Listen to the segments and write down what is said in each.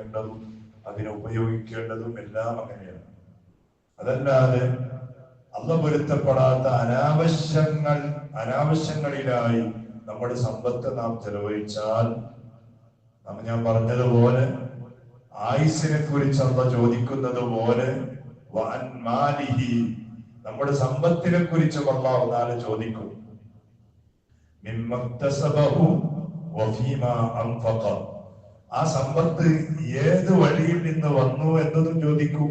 കൊടുക്കേണ്ടതും അതിനെ ഉപയോഗിക്കേണ്ടതും എല്ലാം അങ്ങനെയാണ്. അതല്ലാതെ അള്ളാഹു പൊരുത്തപ്പെടാത്ത അനാവശ്യങ്ങളിലായി നമ്മുടെ സമ്പത്ത് നാം ചെലവഴിച്ചാൽ, ഞാൻ പറഞ്ഞതുപോലെ ആയുസിനെ കുറിച്ച് അള്ളാഹു ചോദിക്കുന്നത് പോലെ നമ്മുടെ സമ്പത്തിനെ കുറിച്ചും അള്ളാഹു താല ചോദിക്കും. ആ സമ്പത്ത് ഏത് വഴിയിൽ നിന്ന് വന്നു എന്നതും ചോദിക്കും.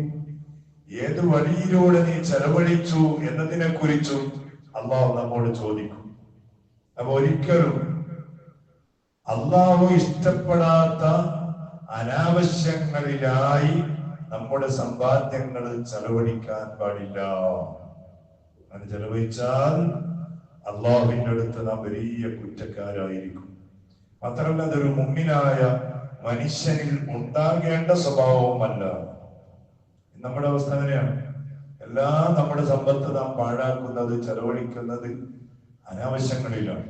ഏത് വഴിയിലൂടെ നീ ചെലവഴിച്ചു എന്നതിനെ കുറിച്ചും അള്ളാഹു നമ്മോട് ചോദിക്കും. അപ്പൊ ഒരിക്കലും അള്ളാഹു ഇഷ്ടപ്പെടാത്ത അനാവശ്യങ്ങളിലായി നമ്മുടെ സമ്പാദ്യങ്ങൾ ചെലവഴിക്കാൻ പാടില്ല. അങ്ങനെ ചെലവഴിച്ചാൽ അള്ളാഹുവിന്റെ അടുത്ത് നാം വലിയ കുറ്റക്കാരായിരിക്കും. മാത്രമല്ല അതൊരു മുഅ്മിനായ മനുഷ്യനിൽ ഉണ്ടാകേണ്ട സ്വഭാവവുമല്ല. നമ്മുടെ അവസ്ഥ അങ്ങനെയാണ്. എല്ലാം നമ്മുടെ സമ്പത്ത് നാം പാഴാക്കുന്നത്, ചെലവഴിക്കുന്നത് അനാവശ്യങ്ങളിലാണ്.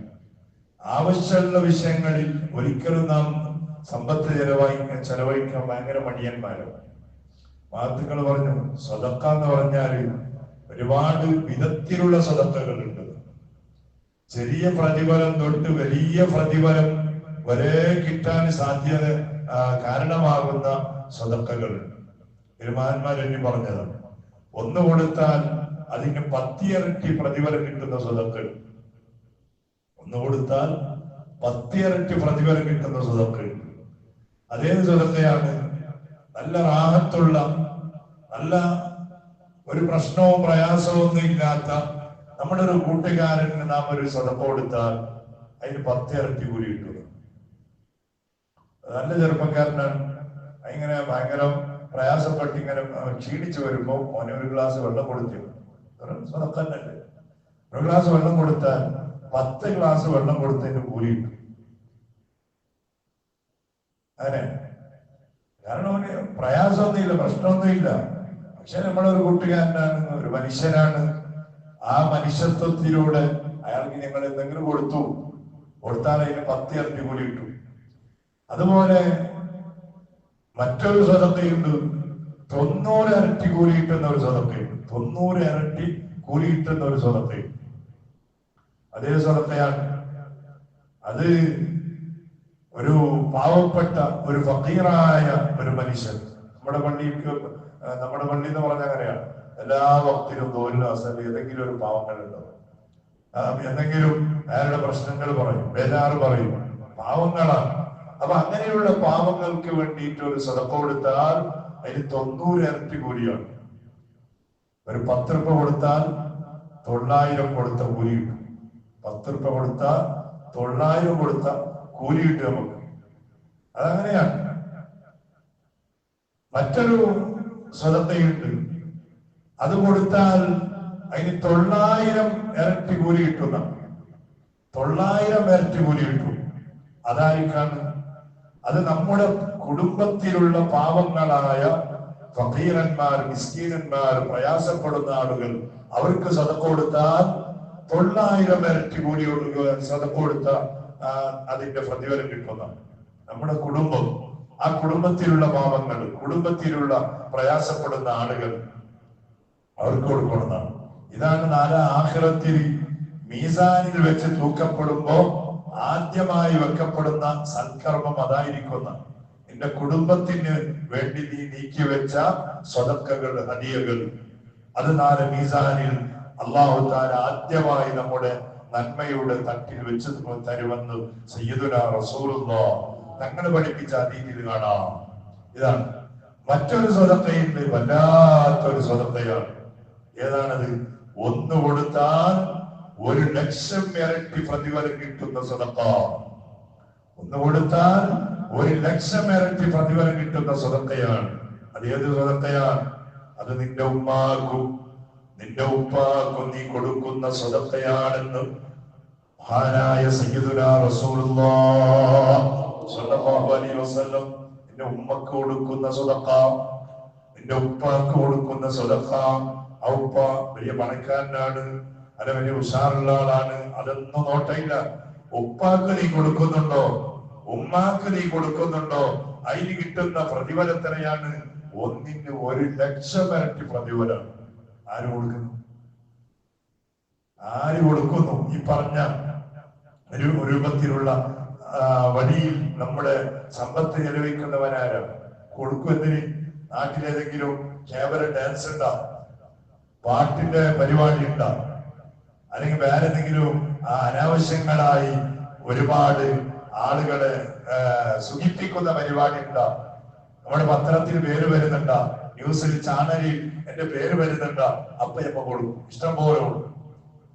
ആവശ്യമുള്ള വിഷയങ്ങളിൽ ഒരിക്കലും നാം സമ്പത്ത് ചെലവഴിക്കാൻ ഭയങ്കര മടിയന്മാരാണ്. മഹത്തുക്കൾ പറഞ്ഞു, സ്വതക്ക എന്ന് പറഞ്ഞാൽ ഒരുപാട് വിധത്തിലുള്ള സ്വതക്കകളുണ്ട്. ചെറിയ പ്രതിഫലം തൊട്ട് വലിയ പ്രതിഫലം വരെ കിട്ടാൻ സാധ്യത കാരണമാകുന്ന സ്വതക്കകളുണ്ട്. പെരുമാന്മാരെന്നെ പറഞ്ഞതാണ്, ഒന്ന് കൊടുത്താൽ അതിന് 10 ഇരട്ടി പ്രതിഫലം കിട്ടുന്ന സ്വതക്കൾ. ഒന്ന് കൊടുത്താൽ 10 ഇരട്ടി പ്രതിഫലം കിട്ടുന്ന സ്വതക്കൾ. അതേ സ്വതക്കയാണ് നല്ല റാഹത്തുള്ള, നല്ല ഒരു പ്രശ്നവും പ്രയാസവും ഒന്നും ഇല്ലാത്ത നമ്മുടെ ഒരു കൂട്ടുകാരന് നാം ഒരു സ്വതക്ക കൊടുത്താൽ അതിന് 10 ഇരട്ടി കൂലി കിട്ടുക. നല്ല ചെറുപ്പക്കാരനാണ്, ഇങ്ങനെ ഭയങ്കര പ്രയാസപ്പെട്ട് ഇങ്ങനെ ക്ഷീണിച്ചു വരുമ്പോ അവന് ഒരു ഗ്ലാസ് വെള്ളം കൊടുത്തു. സ്വതക്ക തന്നെ. ഒരു ഗ്ലാസ് വെള്ളം കൊടുത്താൽ 10 ഗ്ലാസ് വെള്ളം കൊടുത്തതിന് കൂലി കിട്ടും. അങ്ങനെ കാരണം അവന് പ്രയാസമൊന്നുമില്ല, പ്രശ്നമൊന്നുമില്ല. പക്ഷെ നമ്മളൊരു കൂട്ടുകാരനാണ്, ഒരു മനുഷ്യനാണ്. ആ മനുഷ്യത്വത്തിലൂടെ അയാൾക്ക് ഞങ്ങൾ എന്തെങ്കിലും കൊടുത്താൽ അതിന് 10 ഇരട്ടി കൂലി കിട്ടും. അതുപോലെ മറ്റൊരു സ്വതക്കയുണ്ട്, 90 ഇരട്ടി കൂലി കിട്ടുന്ന ഒരു സ്വതക്കയുണ്ട്. 90 ഇരട്ടി കൂലി കിട്ടുന്ന ഒരു സ്വതക്കയുണ്ട്. അതേ സ്വതക്കയാണ്. അത് ഒരു പാവപ്പെട്ട ഒരു ഫഖീറായ ഒരു മനുഷ്യൻ, നമ്മുടെ പള്ളി എന്ന് പറഞ്ഞാൽ അങ്ങനെയാണ്. എല്ലാ വക്തിലും തോന്നില്ല അസല് ഏതെങ്കിലും ഒരു പാവങ്ങളുണ്ടാവും. എന്തെങ്കിലും അയാളുടെ പ്രശ്നങ്ങൾ പറയും, ബേജാറ് പറയും. പാവങ്ങളാണ്. അപ്പൊ അങ്ങനെയുള്ള പാവങ്ങൾക്ക് വേണ്ടിയിട്ട് ഒരു സദഖ കൊടുത്താൽ അതിന് 90 ഇരട്ടി കൂലിയാണ്. ഒരു 10 രൂപ കൊടുത്താൽ 900 കൊടുത്ത കൂലി കിട്ടും. 10 രൂപ കൊടുത്താൽ 900 കൊടുത്ത കൂലി കിട്ടും നമുക്ക്. അതങ്ങനെയാണ്. മറ്റൊരു സദഖയുണ്ട്, അത് കൊടുത്താൽ അതിന് 900 ഇരട്ടി കൂലി കിട്ടുന്ന, 900 ഇരട്ടി കൂലി കിട്ടും. അതായിരിക്കാണ് അത് നമ്മുടെ കുടുംബത്തിലുള്ള പാവങ്ങളായ ഫഖീറന്മാർ, മിസ്കീനന്മാർ, പ്രയാസപ്പെടുന്ന ആളുകൾ, അവർക്ക് സദഖ കൊടുത്താൽ 900 ഇരട്ടി കൂലി സദഖ കൊടുത്ത അതിന്റെ പ്രതിഫലം കിട്ടുന്ന നമ്മുടെ കുടുംബം, ആ കുടുംബത്തിലുള്ള പാവങ്ങൾ, കുടുംബത്തിലുള്ള പ്രയാസപ്പെടുന്ന ആളുകൾ, അവർക്ക് കൊടുക്കുന്നതാണ്. ഇതാണ് നാളെ ആഖിറത്തിൽ മീസാനിൽ വെച്ച് തൂക്കപ്പെടുമ്പോ ആദ്യമായി വെക്കപ്പെടുന്ന സൽക്കർമ്മം. അതായിരിക്കുന്ന നിന്റെ കുടുംബത്തിന് വേണ്ടി നീ നീക്കി വെച്ച സ്വതക്കകൾ, ഹദിയകൾ, അത് നാളെ മീസാനിൽ അല്ലാഹു തആല ആദ്യമായി നമ്മുടെ നന്മയുടെ തട്ടിൽ വെച്ച് തരുമെന്ന് സയ്യിദുനാ റസൂലുള്ളാഹ് തങ്ങൾ പഠിപ്പിച്ച ഹദീസിൽ കാണാം. ഇതാണ് മറ്റൊരു സ്വതക്കയുണ്ട്, വല്ലാത്തൊരു സ്വതക്കയാണ്. ഏതാണത്? ഒന്ന് കൊടുത്താൽ 1,00,000 ഇരട്ടി പ്രതിഫലം കിട്ടുന്ന സദഖ. ഒന്ന് കൊടുത്താൽ 1,00,000 ഇരട്ടി പ്രതിഫലം കിട്ടുന്ന സദഖയാണ്. അത് ഏത് സദഖയാണ്? അത് നിന്റെ ഉമ്മാക്കും നിന്റെ ഉപ്പാക്കും നീ കൊടുക്കുന്ന സദഖയാണെന്ന് മഹാനായ സയ്യിദുനാ റസൂലുള്ളാഹ് സ്വല്ലല്ലാഹു അലൈഹി വസല്ലം. നിന്റെ ഉമ്മക്ക് കൊടുക്കുന്ന സദഖ, നിന്റെ ഉപ്പാക്ക് കൊടുക്കുന്ന സദഖ. ആ ഉപ്പ വലിയ പണക്കാരനാണ്, അല്ല വലിയ ഉഷാറുള്ള ആളാണ്, അതൊന്നും നോട്ടയില്ല. ഉപ്പാക്ക് നീ കൊടുക്കുന്നുണ്ടോ, ഉമ്മാക്ക് നീ കൊടുക്കുന്നുണ്ടോ, അതിന് കിട്ടുന്ന പ്രതിഫലം എത്രയാണ്? 1,00,000 ഇരട്ടി പ്രതിഫലം. ആര് കൊടുക്കുന്നു? ആര് കൊടുക്കുന്നു? ഈ പറഞ്ഞ ഒരു രൂപത്തിലുള്ള വഴിയിൽ നമ്മുടെ സമ്പത്ത് ചെലവഴിക്കുന്നവനാരാ? കൊടുക്കും. എന്തിന്? നാട്ടിലേതെങ്കിലും ക്യാബറ ഡാൻസ് ഉണ്ടാ, പാട്ടിന്റെ പരിപാടി ഉണ്ടാ, അല്ലെങ്കിൽ വേറെ എന്തെങ്കിലും അനാവശ്യങ്ങളായി ഒരുപാട് ആളുകളെ സുഖിപ്പിക്കുന്ന പരിപാടി ഉണ്ടാ, നമ്മുടെ പത്രത്തിൽ പേര് വരുന്നുണ്ടാ, ന്യൂസിൽ ചാനലിൽ എന്റെ പേര് വരുന്നുണ്ടാ, അപ്പൊ എപ്പ കൊടുക്കും? ഇഷ്ടം പോലെ.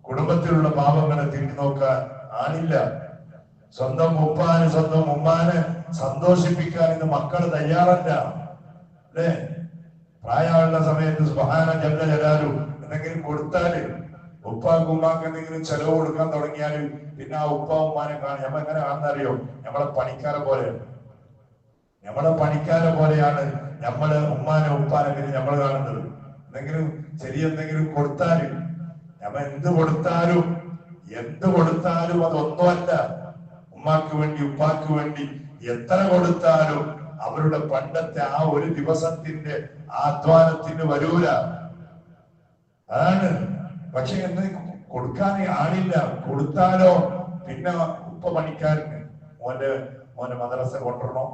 കുടുംബത്തിലുള്ള പാവങ്ങളെ തിരിഞ്ഞു നോക്കാൻ ആളില്ല. സ്വന്തം ഉപ്പാന് സ്വന്തം ഉമ്മാനെ സന്തോഷിപ്പിക്കാൻ ഇന്ന് മക്കള് തയ്യാറല്ല അല്ലേ? പ്രായമുള്ള സമയത്ത് സുബ്ഹാന ജല്ല ജലാലു എന്തെങ്കിലും കൊടുത്താല്, ഉപ്പാക്ക് ഉമ്മാക്ക് എന്തെങ്കിലും ചെലവ് കൊടുക്കാൻ തുടങ്ങിയാല് പിന്നെ ആ ഉപ്പ ഉമ്മാനെ കാണി നമ്മ എങ്ങനെ കാണുന്നറിയോ? നമ്മളെ പണിക്കാരെ പോലെയാണ്. നമ്മളെ പണിക്കാരെ പോലെയാണ് നമ്മള് ഉമ്മാനെ ഉപ്പാനെ പിന്നെ നമ്മൾ കാണുന്നത്. എന്തെങ്കിലും എന്തെങ്കിലും കൊടുത്താല്, നമ്മ എന്ത് കൊടുത്താലും അതൊന്നുമല്ല. ഉമ്മാക്ക് വേണ്ടി ഉപ്പാക്ക് വേണ്ടി എത്ര കൊടുത്താലും അവരുടെ പണ്ടത്തെ ആ ഒരു ദിവസത്തിന്റെ അധ്വാനത്തിന് വരൂല. അതാണ്. പക്ഷെ എന്ത് കൊടുക്കാൻ ആളില്ല. കൊടുത്താലോ പിന്നെ ഉപ്പ പണിക്കാരന് മോനെ മദ്രസ കൊണ്ടുവരണോ,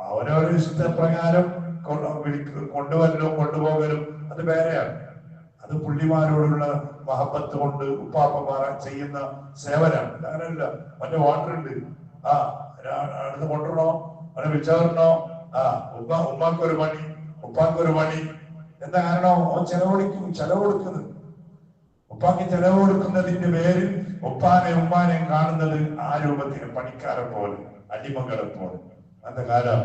അവരവരുടെ ഇഷ്ടപ്രകാരം കൊണ്ടുവരലും കൊണ്ടുപോകലും അത് വേറെയാണ്. അത് പുള്ളിമാരോടുള്ള മഹബത്ത് കൊണ്ട് ഉപ്പാപ്പമാർ ചെയ്യുന്ന സേവനാണ്. അങ്ങനെയല്ല. മറ്റേ വാട്ടർ ഉണ്ട്, അടുത്ത് കൊണ്ടുവരണോ, അവനെ വിളിച്ചവരണോ, ഉമ്മാക്കൊരു പണി ഉപ്പാക്കൊരു പണി. എന്താ കാരണം? ചെലവ് കൊടുക്കുന്നത്. ഉപ്പാക്ക് ചെലവ് കൊടുക്കുന്നതിന്റെ പേരിൽ ഉമ്മാനെയും കാണുന്നത് ആ രൂപത്തിന് പണിക്കാരെ പോലെ, അടിമകളെ പോലെ. അന്ന കാലം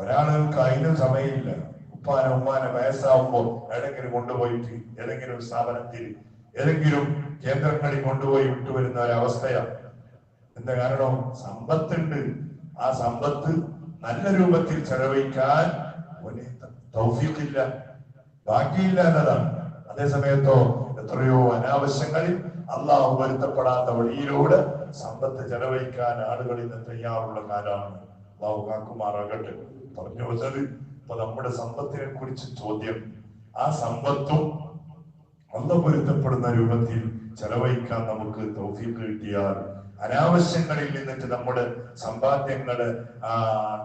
ഒരാൾക്ക് അതിനും സമയമില്ല. ഉമ്മാനെ വയസ്സാവുമ്പോ ഏതെങ്കിലും കൊണ്ടുപോയിട്ട് ഏതെങ്കിലും സ്ഥാപനത്തിൽ ഏതെങ്കിലും കേന്ദ്രങ്ങളിൽ കൊണ്ടുപോയി വിട്ടുവരുന്ന ഒരവസ്ഥയാണ്. എന്താ കാരണം? സമ്പത്തുണ്ട്. ആ സമ്പത്ത് നല്ല രൂപത്തിൽ ചെലവഴിക്കാൻ തൗഫീഖില്ല, ബാക്കിയില്ല എന്നതാണ്. അതേ സമയത്തോ എത്രയോ അനാവശ്യങ്ങളിൽ അള്ളാഹു വരുത്തപ്പെടാത്ത വഴിയിലൂടെ സമ്പത്ത് ചെലവഴിക്കാൻ ആളുകൾ ഇന്ന് തയ്യാറുള്ള കാലമാണ്. അള്ളാഹു കാക്കുമാറാകട്ടെ. പറഞ്ഞു വന്നത് ഇപ്പൊ നമ്മുടെ സമ്പത്തിനെ കുറിച്ച് ചോദ്യം. ആ സമ്പത്തും അള്ളാഹു പൊരുത്തപ്പെടുന്ന രൂപത്തിൽ ചെലവഴിക്കാൻ നമുക്ക് തൗഫീഖ് കിട്ടിയാൽ, അനാവശ്യങ്ങളിൽ നിന്നിട്ട് നമ്മുടെ സമ്പാദ്യങ്ങള്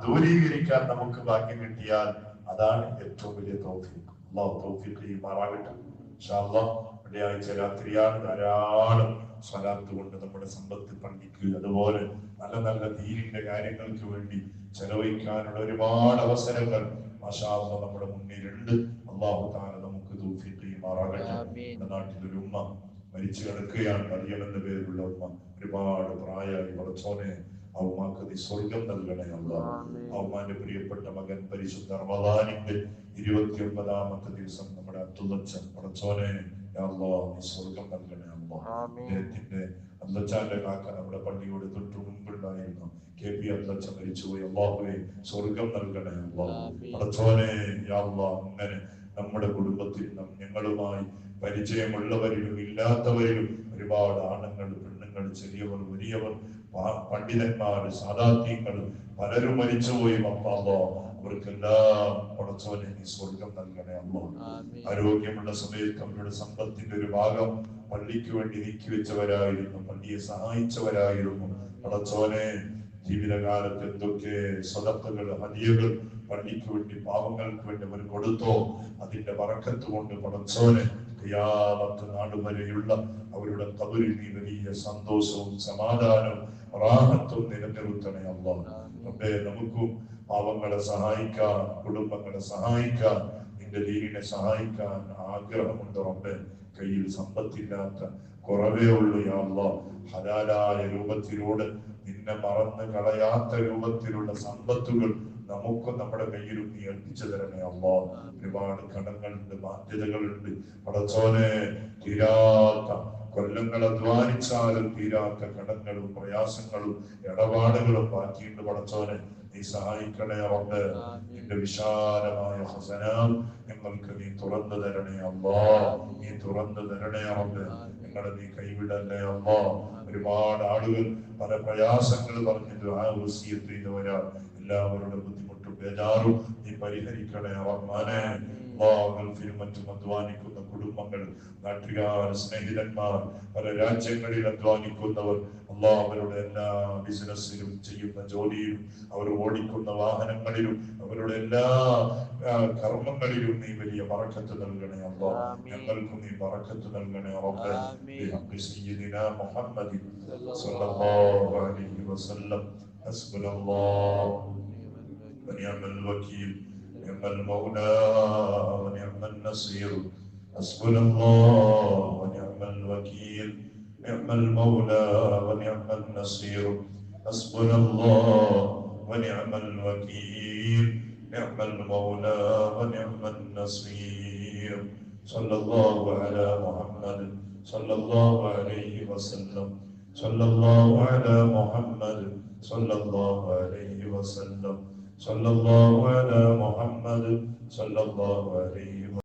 ദൂരീകരിക്കാൻ നമുക്ക് ഭാഗ്യം കിട്ടിയാൽ, അതാണ് ഏറ്റവും വലിയ തൗഫീഖ്. അള്ളാഹു തൗഫീഖ് ചെയ്യുമാറാകട്ടെ. ഇൻഷാ അല്ലാഹ് വെള്ളിയാഴ്ച രാത്രിയാണ്. ധാരാളം സ്വലാത്ത് കൊണ്ട് നമ്മുടെ സമ്പത്ത് പങ്കിക്കുക, അതുപോലെ നല്ല നല്ല ദീനിന്റെ കാര്യങ്ങൾക്ക് വേണ്ടി ചെലവഴിക്കാനുള്ള ഒരുപാട് അവസരങ്ങൾ മാഷാ അല്ലാഹ് നമ്മുടെ മുന്നിലുണ്ട്. അല്ലാഹു തആല നമുക്ക് തൗഫീഖ് ചെയ്യുമാറാകട്ടെ. നമ്മുടെ നാട്ടിലൊരു ഉമ്മ മരിച്ചു കിടക്കുകയാണ്. മറിയം എന്ന പേരുള്ള ഉമ്മ. ഒരുപാട് പ്രായമായി. പടച്ചോനെ ആ ഉമ്മാക്ക് നീ സ്വർഗം നൽകണേ അല്ലാഹ്. ആ ഉമ്മാന്റെ പ്രിയപ്പെട്ട മകൻ പരിശുദ്ധ റമദാനിന്റെ 29ാമത്തെ ദിവസം നമ്മുടെ അബ്ദുള്ളച്ചൻ, പടച്ചോനെ യാ അല്ലാഹ് നീ സ്വർഗം നൽകണേ അല്ലാഹ്. അദ്ദേഹത്തിന്റെ അബ്ദുള്ളച്ചാന്റെ കാക്ക നമ്മുടെ പള്ളിയോട് തൊട്ടു മുൻപുണ്ടായിരുന്നു KP അബ്ദുള്ളച്ചൻ മരിച്ചുപോയി. അല്ലാഹുവേ സ്വർഗം നൽകണേ അല്ലാഹ്. പടച്ചോനെ യാ അല്ലാഹ് അങ്ങനെ നമ്മുടെ കുടുംബത്തിൽ ഞങ്ങളുമായി പരിചയമുള്ളവരിലും ഇല്ലാത്തവരിലും ഒരുപാട് ആണുങ്ങൾ, പെണ്ണുങ്ങൾ, ചെറിയവർ, വലിയവർ, പണ്ഡിതന്മാർ, സാദാത്യങ്ങൾ പലരും മരിച്ചുപോയി. അവർക്കെല്ലാം പടച്ചോനെ നീ സ്വർഗം നൽകണേ അല്ലാഹ്. ആരോഗ്യമുള്ള സമയത്ത് അവരുടെ സമ്പത്തിന്റെ ഒരു ഭാഗം പള്ളിക്ക് വേണ്ടി നീക്കിവെച്ചവരായിരുന്നു, പള്ളിയെ സഹായിച്ചവരായിരുന്നു. പടച്ചോനെ ജീവിതകാലത്ത് എന്തൊക്കെ സദഖകൾ, ഹദിയകൾ പള്ളിക്ക് വേണ്ടി, പാവങ്ങൾക്ക് വേണ്ടി അവർ കൊടുത്തോ, അതിന്റെ ബറക്കത്ത് കൊണ്ട് പടച്ചോനെ ഖിയാമത്ത് നാൾ വരെയുള്ള അവരുടെ ഖബറിൽ നീ വലിയ സന്തോഷവും സമാധാനവും റാഹത്തും നിലനിർത്തണേ അല്ലാഹ്. റബ്ബേ നമുക്കും പാവങ്ങളെ സഹായിക്കാൻ, കുടുംബങ്ങളെ സഹായിക്കാൻ, നിന്റെ ദീനിനെ സഹായിക്കാൻ ആഗ്രഹമുണ്ട് റബ്ബേ. കയ്യിൽ സമ്പത്തില്ലാത്ത കുറവേ ഉള്ളൂ യാ അല്ലാഹ്. ഹലാലായ രൂപത്തിലൂടെ നിന്നെ മറന്ന് കളയാത്ത രൂപത്തിലുള്ള സമ്പത്തുകൾ നമുക്കും നമ്മുടെ കയ്യിലും നീ ഏൽപ്പിച്ചു തരണേ അല്ലാഹ്. ഒരുപാട് കടങ്ങളുണ്ട്, ബാധ്യതകളുണ്ട് പടച്ചോനെ. തീരാത്ത കൊല്ലങ്ങൾ അധ്വാനിച്ചാലും തീരാത്ത കടങ്ങളും പ്രയാസങ്ങളും ഇടപാടുകളും ബാക്കിയുണ്ട് പടച്ചോനെ. നീ സഹായിക്കണേ റബ്ബേ. നിന്റെ വിശാലമായ ഖസനാവ് ഞങ്ങൾക്ക് നീ തുറന്നു തരണേ അല്ലാഹ്. നീ തുറന്നു തരണേ റബ്ബേ. ഞങ്ങളെ നീ കൈവിടല്ലേ അല്ലാഹ്. ഒരുപാട് ആളുകൾ പല പ്രയാസങ്ങൾ പറഞ്ഞത് ആ വസിയത്ത് ചെയ്തവരാ. എല്ലാവരുടെ ബുദ്ധിമുട്ടും ബേജാറും നീ പരിഹരിക്കണേ റഹ്മാനെ. ഗൾഫിലും മറ്റും അധ്വാനിക്കുന്ന കുടുംബങ്ങൾ, നാട്ടുകാർ, സ്നേഹിതന്മാർ, പല രാജ്യങ്ങളിൽ അധ്വാനിക്കുന്നവർ, അവരുടെ എല്ലാ ബിസിനസ്സിലും ചെയ്യുന്ന ജോലിയിലും അവർ ഓടിക്കുന്ന വാഹനങ്ങളിലും അവരുടെ എല്ലാ കർമ്മങ്ങളിലും നീ വലിയ ബറക്കത്ത് നൽകണേ അല്ലാഹ്. ഞങ്ങൾക്കും നീ ബറക്കത്ത് നൽകണേ റബ്ബേ. ബിഹഖി സയ്യിദിനാ മുഹമ്മദ് സ്വല്ലല്ലാഹു അലൈഹി വസല്ലം. ഹസ്ബുനല്ലാഹു ونعم الوكيل نعم المولى ونعم النصير. حسبنا الله ونعم الوكيل نعم المولى ونعم النصير. حسبنا الله ونعم الوكيل نعم المولى ونعم النصير. صلى الله على محمد صلى الله عليه وسلم. صلى الله على محمد صلى الله عليه وسلم. صلى الله على محمد صلى الله عليه وسلم.